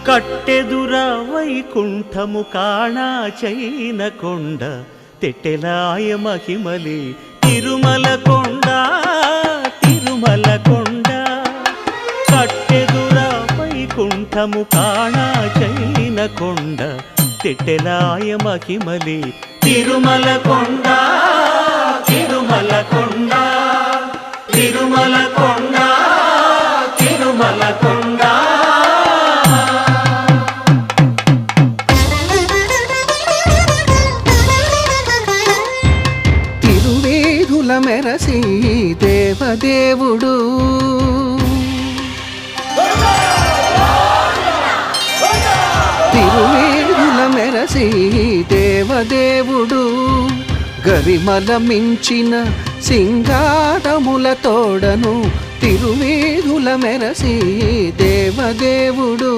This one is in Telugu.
కట్టెదుర వైకుంఠము కాణా చైన కొండ తెట్టెలాయ మహిమలి తిరుమల కొండ తిరుమల కొండ కట్టెదుర వైకుంఠము కాణా చైన కొండ తెట్టెలాయ మహిమలి తిరుమల కొండ తిరుమల కొండ తిరుమల కొండ తిరుమల కొండ తిరువేధుల మెరసి దేవదేవుడు తిరువేధుల మెరసి దేవదేవుడు గరిమల మించిన సింగారముల తోడను తిరువేధుల మెరసి దేవదేవుడు